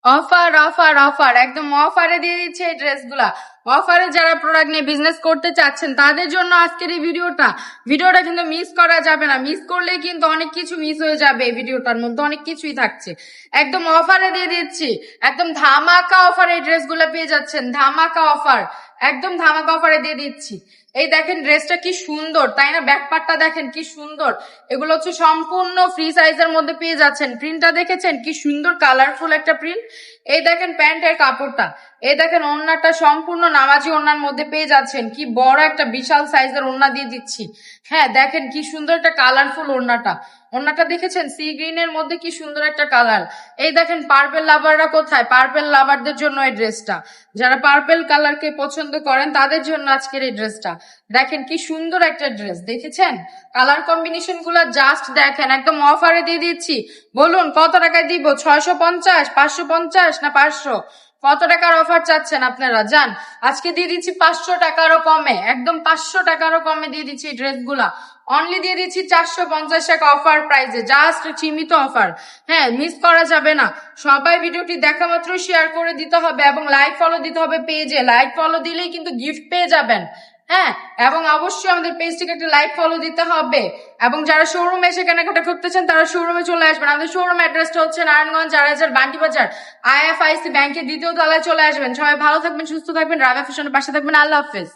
Offer offer offer একদম অফারে দিয়ে দিচ্ছে এই ড্রেসগুলা। অফারে যারা প্রোডাক্ট নিয়ে বিজনেস করতে চাচ্ছেন তাদের জন্য আজকের এই ভিডিওটা কিন্তু মিস করা যাবে না। মিস করলে কিন্তু অনেক কিছু মিস হয়ে যাবে। এই ভিডিওটার মধ্যে অনেক কিছুই থাকছে। একদম অফারে দিয়ে দিচ্ছি, একদম ধামাকা অফারে এই ড্রেসগুলো পেয়ে যাচ্ছেন। ধামাকা অফার, একদম ধামাকা অফারে দিয়ে দিচ্ছি। এই দেখেন ড্রেসটা কি সুন্দর, তাই না? ব্যাকপার্টটা দেখেন কি সুন্দর। এগুলো হচ্ছে সম্পূর্ণ ফ্রি সাইজের মধ্যে পেয়ে যাচ্ছেন। প্রিন্টটা দেখেছেন কি সুন্দর, কালারফুল একটা প্রিন্ট। এই দেখেন প্যান্টের কাপড়টা, এই দেখেন ওড়নাটা সম্পূর্ণ নামাজি ওড়নার মধ্যে পেয়ে যাচ্ছেন। কি বড় একটা বিশাল সাইজের ওড়না দিয়ে দিচ্ছি। হ্যাঁ দেখেন কি সুন্দর একটা কালারফুল ওড়নাটা দেখেছেন সি গ্রিনের মধ্যে কি সুন্দর একটা কালার। এই দেখেন পার্পেল লাভাররা কোথায়? পার্পেল লাভারদের জন্য এই ড্রেসটা, যারা পার্পেল কালারকে পছন্দ করেন তাদের জন্য আজকের এই ড্রেসটা। দেখেন কি সুন্দর একটা ড্রেস, দেখেছেন? কালার কম্বিনেশন গুলা জাস্ট দেখেন, একদম অফারে দিয়ে দিচ্ছি। বলুন কত টাকায় দিব? 650, 550 না 500? কত টাকার অফার চাচ্ছেন আপনারা? যান, আজকে দিয়ে দিচ্ছি 500 টাকারও কমে, একদম 500 টাকারও কমে দিয়ে দিচ্ছি এই ড্রেসগুলা। অনলি দিয়ে দিচ্ছি 450 টাকা অফার প্রাইসে, জাস্ট সীমিত অফার। হ্যাঁ, মিস করা যাবে না। সবাই ভিডিওটি দেখা মাত্র শেয়ার করে দিতে হবে এবং লাইক ফলো দিতে হবে পেজে। লাইক ফলো দিলেই কিন্তু গিফট পেয়ে যাবেন। হ্যাঁ, এবং অবশ্যই আমাদের পেজটিকে একটা লাইক ফলো দিতে হবে। এবং যারা শোরুমে এসে কেনাকাটা করতেছেন তারা শোরুমে চলে আসবেন। আমাদের শোরুম অ্যাড্রেসটা হচ্ছে নারায়ণগঞ্জ 4000 বান্টি বাজার, IFIC ব্যাংকের দ্বিতীয় তলায় চলে আসবেন। সবাই ভালো থাকবেন, সুস্থ থাকবেন, রাবেয়া ফ্যাশনের পাশে থাকবেন। আল্লাহ হাফেজ।